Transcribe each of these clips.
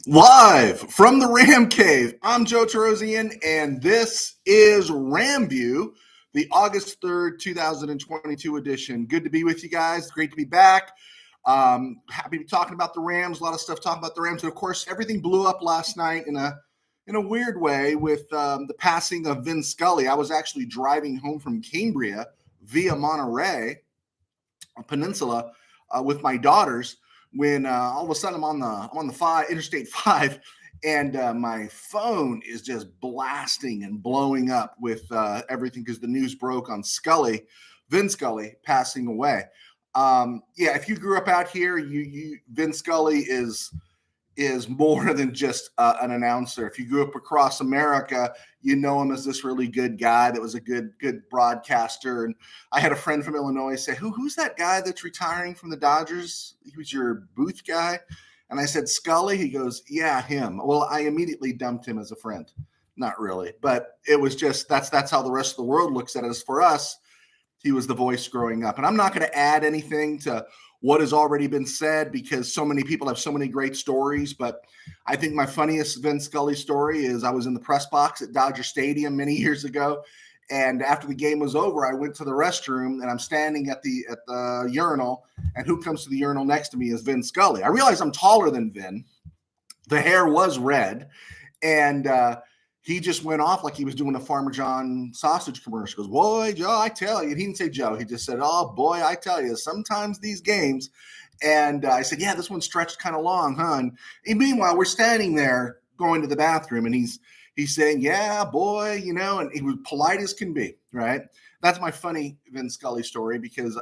Live from the Ram Cave, I'm Joe Tarosian, and this is RamView, the August 3rd, 2022 edition. Good to be with you guys. Great to be back. Happy to be talking about the Rams. A lot of stuff talking about the Rams. And, of course, everything blew up last night in a weird way with the passing of Vin Scully. I was actually driving home from Cambria via Monterey Peninsula with my daughters when all of a sudden I'm on the Interstate 5, and my phone is just blasting and blowing up with everything because the news broke on Vin Scully passing away. If you grew up out here, Vin Scully is more than just an announcer. If you grew up across America, you know him as this really good guy that was a good broadcaster. And I had a friend from Illinois say, who's that guy that's retiring from the Dodgers? He was your booth guy. And I said, Scully. He goes, yeah, him. Well, I immediately dumped him as a friend. Not really, but it was just, that's how the rest of the world looks at us. For us, he was the voice growing up. And I'm not going to add anything to what has already been said because so many people have so many great stories. But I think my funniest Vin Scully story is I was in the press box at Dodger Stadium many years ago. And after the game was over, I went to the restroom and I'm standing at the urinal. And who comes to the urinal next to me is Vin Scully. I realize I'm taller than Vin. The hair was red. And he just went off like he was doing a Farmer John sausage commercial. He goes, boy, Joe, I tell you. He didn't say Joe. He just said, oh, boy, I tell you, sometimes these games. And I said, yeah, this one stretched kind of long, huh? And meanwhile, we're standing there going to the bathroom, and he's saying, yeah, boy, and he was polite as can be, right? That's my funny Vin Scully story because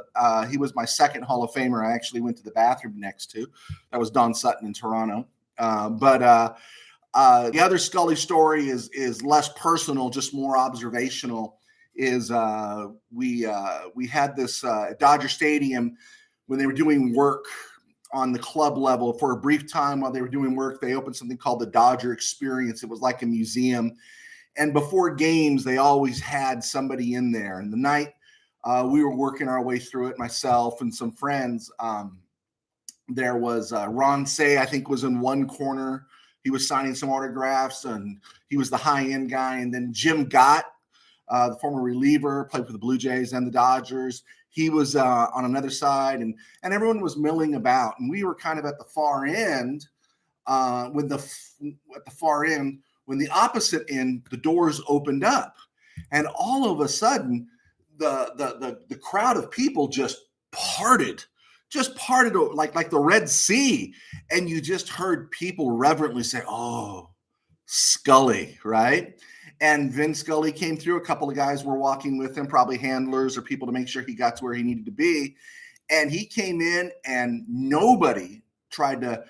he was my second Hall of Famer I actually went to the bathroom next to. That was Don Sutton in Toronto. The other Scully story is less personal, just more observational. We had this at Dodger Stadium when they were doing work on the club level for a brief time. While they were doing work, they opened something called the Dodger Experience. It was like a museum, and before games, they always had somebody in there. And the night we were working our way through it, myself and some friends, there was Ron Say, I think, was in one corner. He was signing some autographs, and he was the high-end guy. And then Jim Gott, the former reliever, played for the Blue Jays and the Dodgers. He was on another side, and everyone was milling about. And we were kind of at the far end. When the opposite end, the doors opened up, and all of a sudden, the crowd of people just parted like the Red Sea. And you just heard people reverently say, oh, Scully, right? And Vin Scully came through. A couple of guys were walking with him, probably handlers or people to make sure he got to where he needed to be. And he came in and nobody tried to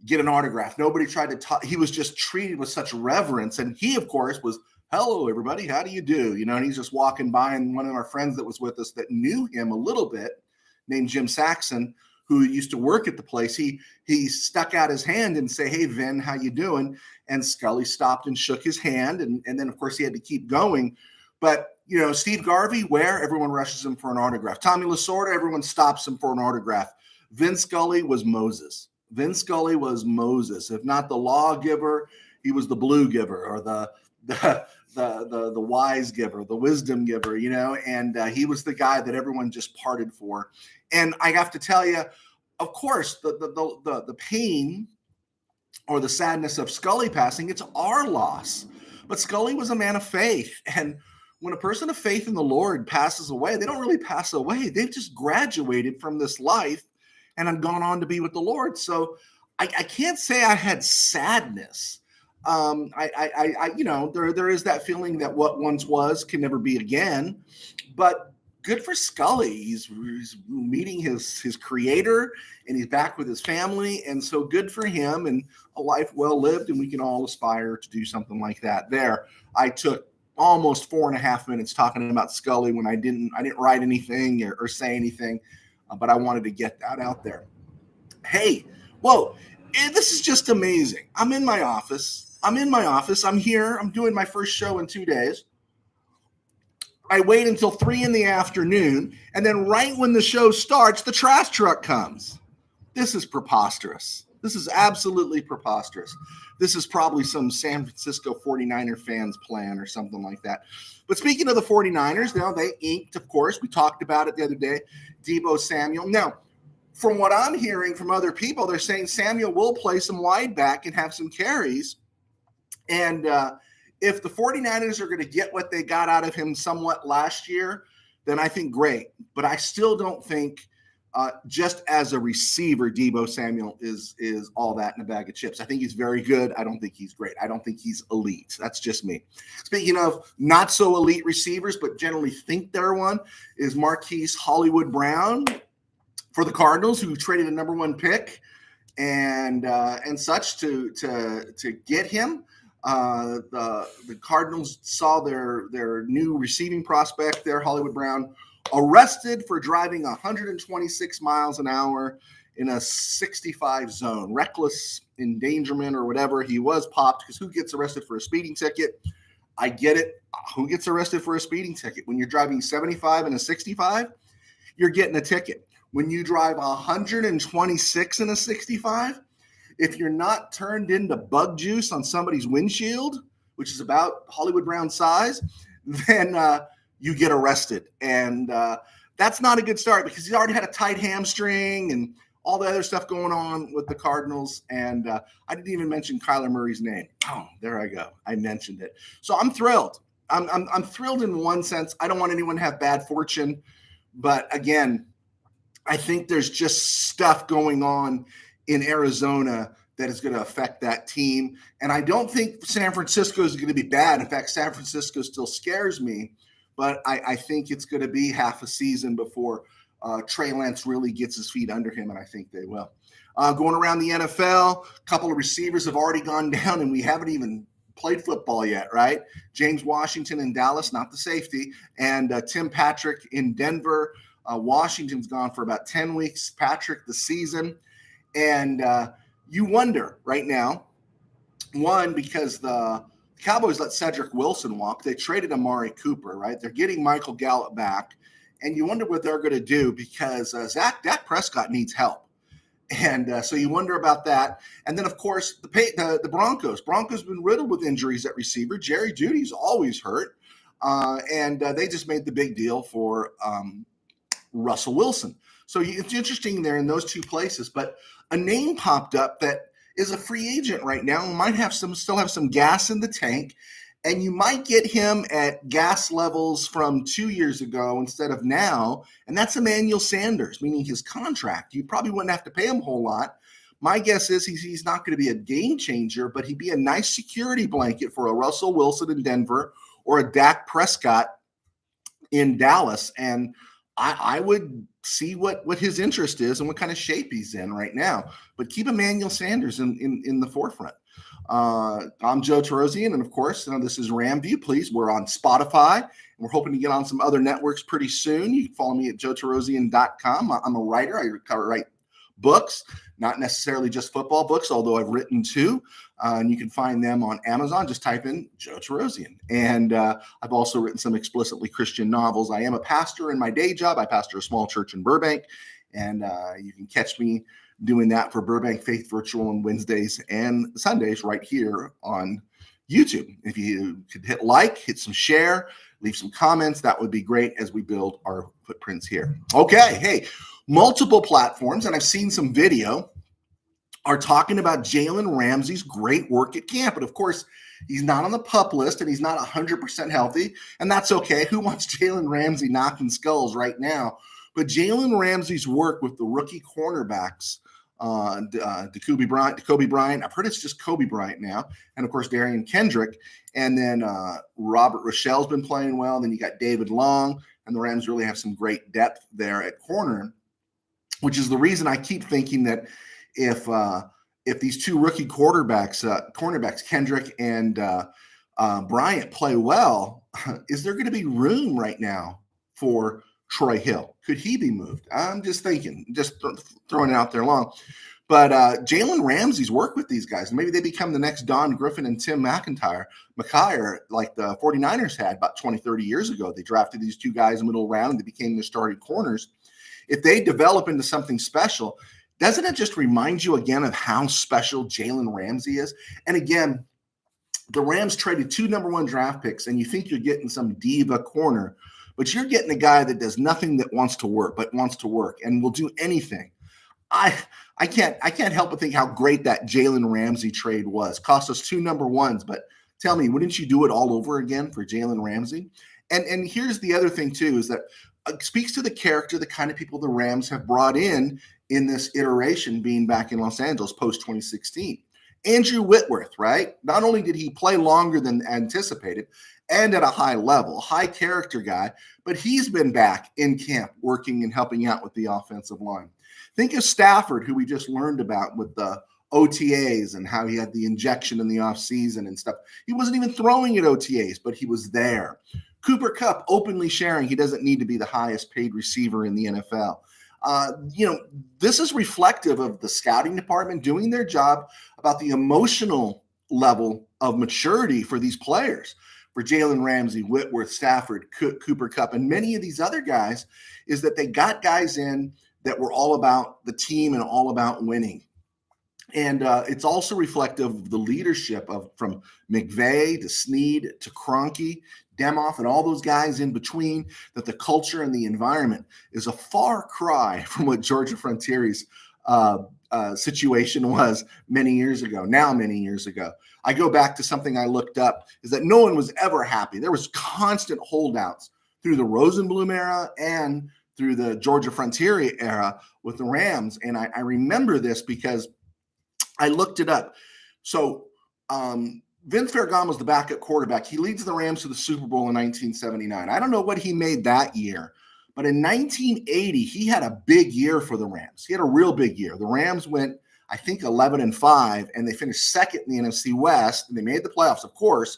get an autograph. Nobody tried to talk. He was just treated with such reverence. And he, of course, was, hello, everybody. How do you do? And he's just walking by. And one of our friends that was with us that knew him a little bit, named Jim Saxon, who used to work at the place, he stuck out his hand and say, hey, Vin, how you doing? And Scully stopped and shook his hand. And then, of course, he had to keep going. But, Steve Garvey, where everyone rushes him for an autograph. Tommy Lasorda, everyone stops him for an autograph. Vin Scully was Moses. Vin Scully was Moses. If not the lawgiver, he was the blue giver, or the wise giver, the wisdom giver, and he was the guy that everyone just parted for. And I have to tell you, of course, the pain or the sadness of Scully passing, it's our loss. But Scully was a man of faith. And when a person of faith in the Lord passes away, they don't really pass away. They've just graduated from this life and have gone on to be with the Lord. So I can't say I had sadness. There is that feeling that what once was can never be again. But good for Scully. He's meeting his creator, and he's back with his family. And so good for him, and a life well lived. And we can all aspire to do something like that. There, I took almost 4.5 minutes talking about Scully when I didn't write anything or say anything, but I wanted to get that out there. Hey, whoa, this is just amazing. I'm in my office. I'm here. I'm doing my first show in 2 days. I wait until 3 p.m, and then right when the show starts, the trash truck comes. This is preposterous. This is absolutely preposterous. This is probably some San Francisco 49er fans' plan or something like that. But speaking of the 49ers, now they inked, of course, we talked about it the other day, Deebo Samuel. Now, from what I'm hearing from other people, they're saying Samuel will play some wide back and have some carries. And if the 49ers are going to get what they got out of him somewhat last year, then I think great. But I still don't think just as a receiver, Deebo Samuel is all that in a bag of chips. I think he's very good. I don't think he's great. I don't think he's elite. That's just me. Speaking of not so elite receivers, but generally think they're one, is Marquise Hollywood Brown for the Cardinals, who traded a number 1 pick and such to get him. The Cardinals saw their new receiving prospect there, Hollywood Brown, arrested for driving 126 miles an hour in a 65 zone, reckless endangerment or whatever. He was popped because who gets arrested for a speeding ticket? I get it. Who gets arrested for a speeding ticket? When you're driving 75 and a 65, you're getting a ticket. When you drive 126 in a 65, if you're not turned into bug juice on somebody's windshield, which is about Hollywood Brown's size, then you get arrested. And that's not a good start because he's already had a tight hamstring and all the other stuff going on with the Cardinals. And I didn't even mention Kyler Murray's name. Oh, there I go. I mentioned it. So I'm thrilled. I'm thrilled in one sense. I don't want anyone to have bad fortune. But again, I think there's just stuff going on in Arizona that is going to affect that team. And I don't think San Francisco is going to be bad. In fact, San Francisco still scares me. But I think it's going to be half a season before Trey Lance really gets his feet under him, and I think they will. Going around the NFL, a couple of receivers have already gone down, and we haven't even played football yet, right? James Washington in Dallas, not the safety, and Tim Patrick in Denver. Washington's gone for about 10 weeks, Patrick the season. And you wonder right now, one, because the Cowboys let Cedric Wilson walk. They traded Amari Cooper, right? They're getting Michael Gallup back. And you wonder what they're going to do because Dak Prescott needs help. And so you wonder about that. And then, of course, the Broncos. Broncos have been riddled with injuries at receiver. Jerry Jeudy's always hurt. And they just made the big deal for Russell Wilson. So it's interesting there in those two places. But a name popped up that is a free agent right now and might still have some gas in the tank. And you might get him at gas levels from 2 years ago instead of now. And that's Emmanuel Sanders, meaning his contract. You probably wouldn't have to pay him a whole lot. My guess is he's not going to be a game changer, but he'd be a nice security blanket for a Russell Wilson in Denver or a Dak Prescott in Dallas. And I would see what his interest is and what kind of shape he's in right now. But keep Emmanuel Sanders in the forefront. I'm Joe Tarosian, and of course, this is RamView. Please, we're on Spotify, and we're hoping to get on some other networks pretty soon. You can follow me at joetarosian.com. I'm a writer. I write books, not necessarily just football books, although I've written two. And you can find them on Amazon. Just type in Joe Tarosian. And I've also written some explicitly Christian novels. I am a pastor in my day job. I pastor a small church in Burbank, and you can catch me doing that for Burbank Faith Virtual on Wednesdays and Sundays right here on YouTube. If you could hit like, hit some share, leave some comments, that would be great as we build our footprints here. Okay, hey, multiple platforms, and I've seen some video, are talking about Jalen Ramsey's great work at camp. And of course, he's not on the PUP list and he's not 100% healthy, and that's okay. Who wants Jalen Ramsey knocking skulls right now? But Jalen Ramsey's work with the rookie cornerbacks, Jacoby Bryant, I've heard it's just Kobe Bryant now, and of course Darian Kendrick, and then Robert Rochelle's been playing well. Then you got David Long, and the Rams really have some great depth there at corner, which is the reason I keep thinking that if these two rookie cornerbacks, Kendrick and Bryant, play well, is there going to be room right now for Troy Hill? Could he be moved? I'm just thinking, throwing it out there long. But Jalen Ramsey's work with these guys, maybe they become the next Don Griffin and Tim McIntyre like the 49ers had about 20, 30 years ago. They drafted these two guys in the middle round and they became the starting corners. If they develop into something special, doesn't it just remind you again of how special Jalen Ramsey is? And again, the Rams traded 2 number 1 draft picks, and you think you're getting some diva corner, but you're getting a guy that does nothing that wants to work and will do anything. I can't help but think how great that Jalen Ramsey trade was. Cost us 2 number 1s, but tell me, wouldn't you do it all over again for Jalen Ramsey? And here's the other thing too, is that it speaks to the character, the kind of people the Rams have brought in this iteration, being back in Los Angeles post 2016. Andrew Whitworth, right? Not only did he play longer than anticipated and at a high level, high character guy, but he's been back in camp working and helping out with the offensive line. Think of Stafford, who we just learned about with the OTAs and how he had the injection in the offseason and stuff. He wasn't even throwing at OTAs, but he was there. Cooper Kupp openly sharing he doesn't need to be the highest paid receiver in the NFL. This is reflective of the scouting department doing their job about the emotional level of maturity for these players. For Jalen Ramsey, Whitworth, Stafford, Cooper Kupp, and many of these other guys, is that they got guys in that were all about the team and all about winning. And it's also reflective of the leadership from McVay to Snead to Kroenke, Demoff, and all those guys in between, that the culture and the environment is a far cry from what Georgia Frontieri's situation was many years ago. I go back to something I looked up, is that no one was ever happy. There was constant holdouts through the Rosenblum era and through the Georgia Frontieri era with the Rams. And I remember this because I looked it up. So Vince Ferragamo's the backup quarterback. He leads the Rams to the Super Bowl in 1979. I don't know what he made that year, but in 1980, he had a big year for the Rams. He had a real big year. The Rams went, I think, 11-5, and they finished second in the NFC West. And they made the playoffs, of course,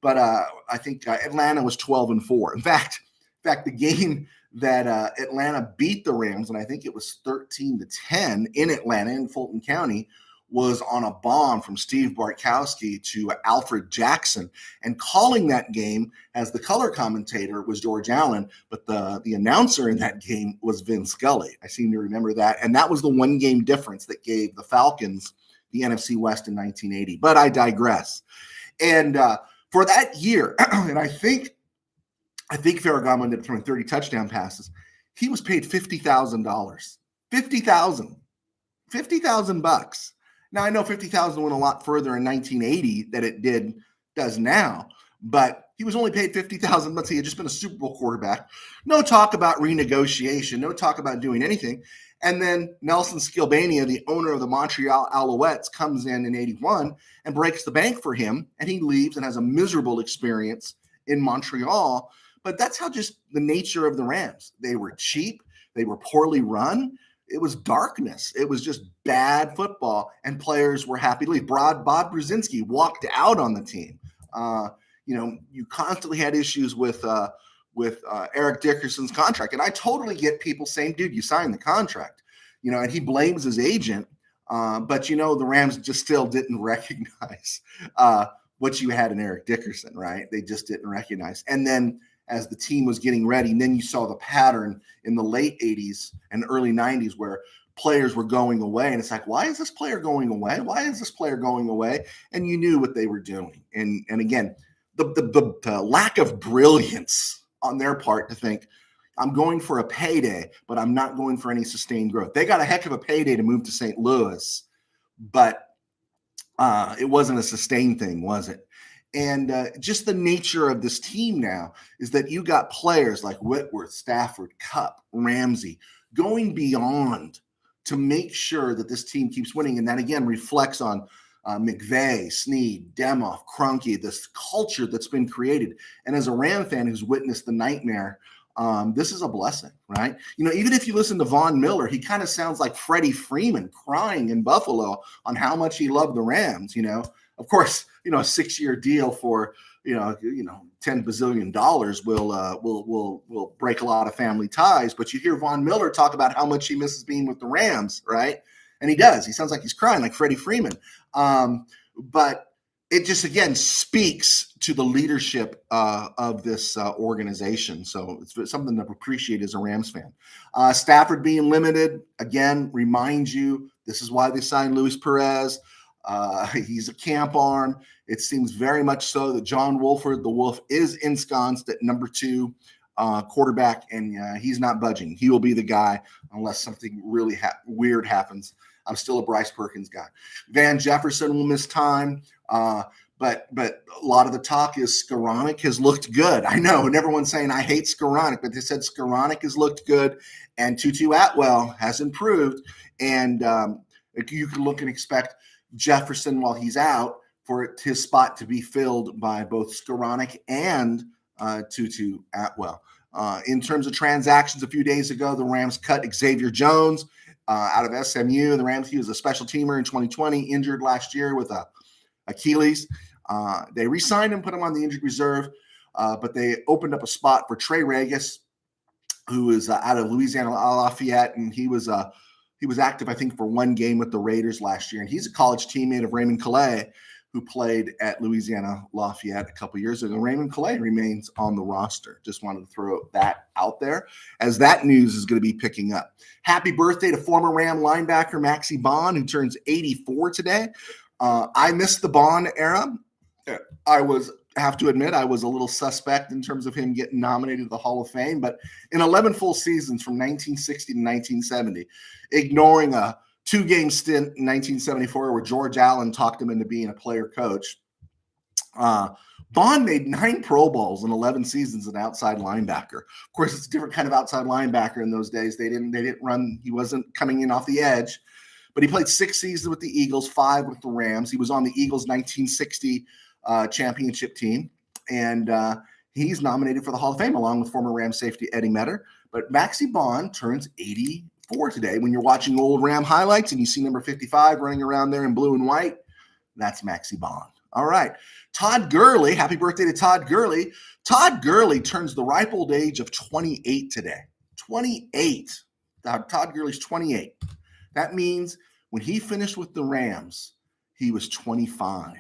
but I think Atlanta was 12-4. In fact, the game that Atlanta beat the Rams, and I think it was 13-10 in Atlanta in Fulton County, was on a bomb from Steve Bartkowski to Alfred Jackson. And calling that game as the color commentator was George Allen, but the announcer in that game was Vin Scully. I seem to remember that. And that was the one game difference that gave the Falcons the NFC West in 1980. But I digress. And for that year, and I think Ferragamo ended up throwing 30 touchdown passes, he was paid $50,000. $50,000. Now, I know 50,000 went a lot further in 1980 than it does now, but he was only paid 50,000. Let's say he had just been a Super Bowl quarterback. No talk about renegotiation, no talk about doing anything. And then Nelson Skilbania, the owner of the Montreal Alouettes, comes in 81 and breaks the bank for him, and he leaves and has a miserable experience in Montreal. But that's how just the nature of the Rams. They were cheap. They were poorly run. It was darkness. It was just bad football, and players were happy to leave. Bob Brzezinski walked out on the team. You constantly had issues with Eric Dickerson's contract, and I totally get people saying, "Dude, you signed the contract," and he blames his agent. But the Rams just still didn't recognize what you had in Eric Dickerson, right? They just didn't recognize. And then as the team was getting ready, and then you saw the pattern in the late 80s and early 90s where players were going away. And it's like, why is this player going away? Why is this player going away? And you knew what they were doing. And again, the lack of brilliance on their part to think, I'm going for a payday, but I'm not going for any sustained growth. They got a heck of a payday to move to St. Louis, but it wasn't a sustained thing, was it? And just the nature of this team now is that you got players like Whitworth, Stafford, Kupp, Ramsey going beyond to make sure that this team keeps winning. And that, again, reflects on McVay, Snead, Demoff, Kroenke, this culture that's been created. And as a Ram fan who's witnessed the nightmare, this is a blessing, right? Even if you listen to Von Miller, he kind of sounds like Freddie Freeman crying in Buffalo on how much he loved the Rams. Of course, a 6-year deal for $10 bazillion will break a lot of family ties. But you hear Von Miller talk about how much he misses being with the Rams, right? And he does. He sounds like he's crying like Freddie Freeman. But it just, again, speaks to the leadership of this organization. So it's something to appreciate as a Rams fan. Stafford being limited, again, reminds you, this is why they signed Luis Perez. He's a camp arm. It seems very much so that John Wolford, the Wolf, is ensconced at number 2 quarterback, and he's not budging. He will be the guy unless something really weird happens. I'm still a Bryce Perkins guy. Van Jefferson will miss time. But a lot of the talk is Skoranek has looked good. I know, and everyone's saying I hate Skoranek, but they said Skoranek has looked good, and Tutu Atwell has improved. And you can look and expect Jefferson, while he's out, for his spot to be filled by both Skoranek and Tutu Atwell. In terms of transactions, a few days ago, the Rams cut Xavier Jones out of SMU. The Rams, he was a special teamer in 2020, injured last year with a Achilles. They re-signed him, put him on the injured reserve, but they opened up a spot for Trey Regis, who is out of Louisiana Lafayette, and he was active, I think, for one game with the Raiders last year, and he's a college teammate of Raymond Calais, who played at Louisiana Lafayette a couple years ago. Raymond Calais remains on the roster. Just wanted to throw that out there, as that news is going to be picking up. Happy birthday to former Ram linebacker Maxie Bond, who turns 84 today. I missed the Bond era. Have to admit, I was a little suspect in terms of him getting nominated to the Hall of Fame, but in 11 full seasons from 1960 to 1970, ignoring a 2-game stint in 1974 where George Allen talked him into being a player coach, Bond made 9 Pro Bowls in 11 seasons as an outside linebacker. Of course, it's a different kind of outside linebacker in those days. They didn't run. He wasn't coming in off the edge. But he played 6 seasons with the Eagles, 5 with the Rams. He was on the Eagles' 1960 championship team, and he's nominated for the Hall of Fame along with former Ram safety Eddie Metter. But Maxie Bond turns 84 today. When you're watching old Ram highlights and you see number 55 running around there in blue and white, that's Maxie Bond. All right. Todd Gurley, happy birthday to Todd Gurley. Todd Gurley turns the ripe old age of 28 today. 28. Todd Gurley's 28. That means when he finished with the Rams, he was 25.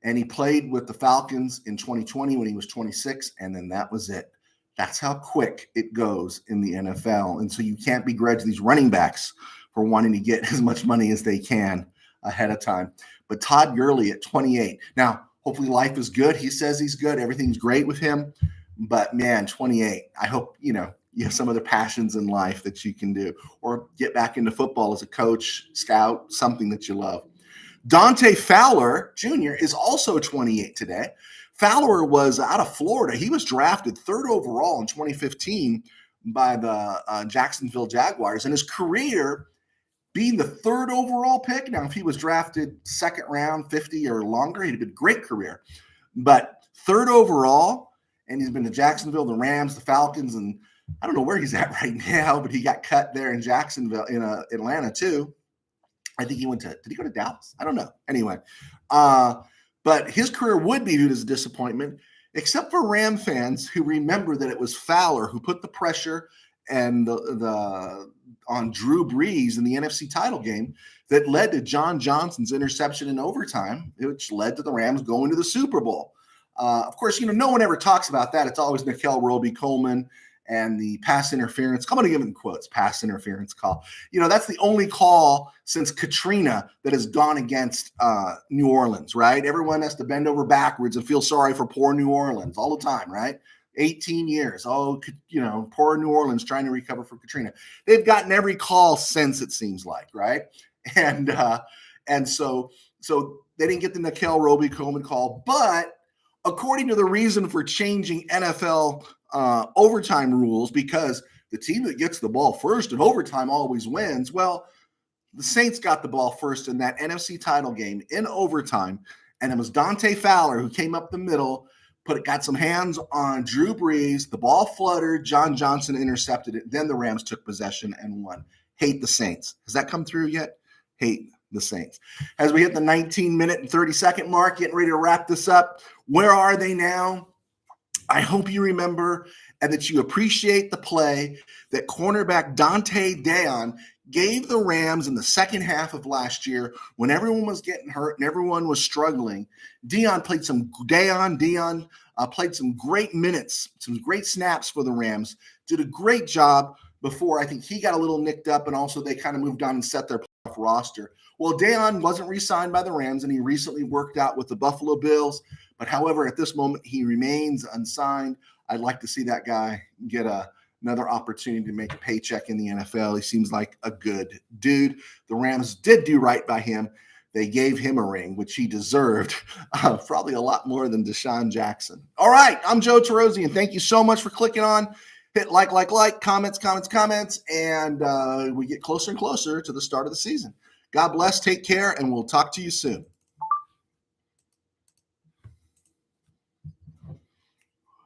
And he played with the Falcons in 2020 when he was 26, and then that was it. That's how quick it goes in the NFL. And so you can't begrudge these running backs for wanting to get as much money as they can ahead of time. But Todd Gurley at 28. Now, hopefully life is good. He says he's good. Everything's great with him. But, man, 28. I hope, you have some other passions in life that you can do, or get back into football as a coach, scout, something that you love. Dante Fowler Jr. is also 28 today. Fowler was out of Florida. He was drafted 3rd overall in 2015 by the Jacksonville Jaguars. And his career, being the 3rd overall pick, now if he was drafted 2nd round, 50 or longer, he'd have been a great career. But 3rd overall, and he's been to Jacksonville, the Rams, the Falcons, and I don't know where he's at right now, but he got cut there in Jacksonville, in Atlanta too. I think did he go to Dallas? I don't know. Anyway, but his career would be viewed as a disappointment, except for Ram fans who remember that it was Fowler who put the pressure and on Drew Brees in the NFC title game that led to John Johnson's interception in overtime, which led to the Rams going to the Super Bowl. Of course, no one ever talks about that. It's always Nickel Roby-Coleman and the pass interference. I'm going to give it in quotes, pass interference call. That's the only call since Katrina that has gone against New Orleans, right? Everyone has to bend over backwards and feel sorry for poor New Orleans all the time, right? 18 years. Oh, poor New Orleans trying to recover from Katrina. They've gotten every call since, it seems like, right? And so they didn't get the Nickel Roby-Coleman call, but according to the reason for changing NFL overtime rules, because the team that gets the ball first in overtime always wins. Well, the Saints got the ball first in that NFC title game in overtime, and it was Dante Fowler who came up the middle, got some hands on Drew Brees. The ball fluttered. John Johnson intercepted it. Then the Rams took possession and won. Hate the Saints. Has that come through yet? Hate the Saints. As we hit the 19-minute and 30-second mark, getting ready to wrap this up, where are they now? I hope you remember and that you appreciate the play that cornerback Dont'e Deayon gave the Rams in the second half of last year, when everyone was getting hurt and everyone was struggling, Deayon played some great minutes, some great snaps for the Rams, did a great job before I think he got a little nicked up, and also they kind of moved on and set their playoff roster. Well, Deayon wasn't re-signed by the Rams, and he recently worked out with the Buffalo Bills. But however, at this moment, he remains unsigned. I'd like to see that guy get another opportunity to make a paycheck in the NFL. He seems like a good dude. The Rams did do right by him. They gave him a ring, which he deserved, probably a lot more than Deshaun Jackson. All right, I'm Joe Terozzi, and thank you so much for clicking on. Hit like, comments, and we get closer and closer to the start of the season. God bless, take care, and we'll talk to you soon.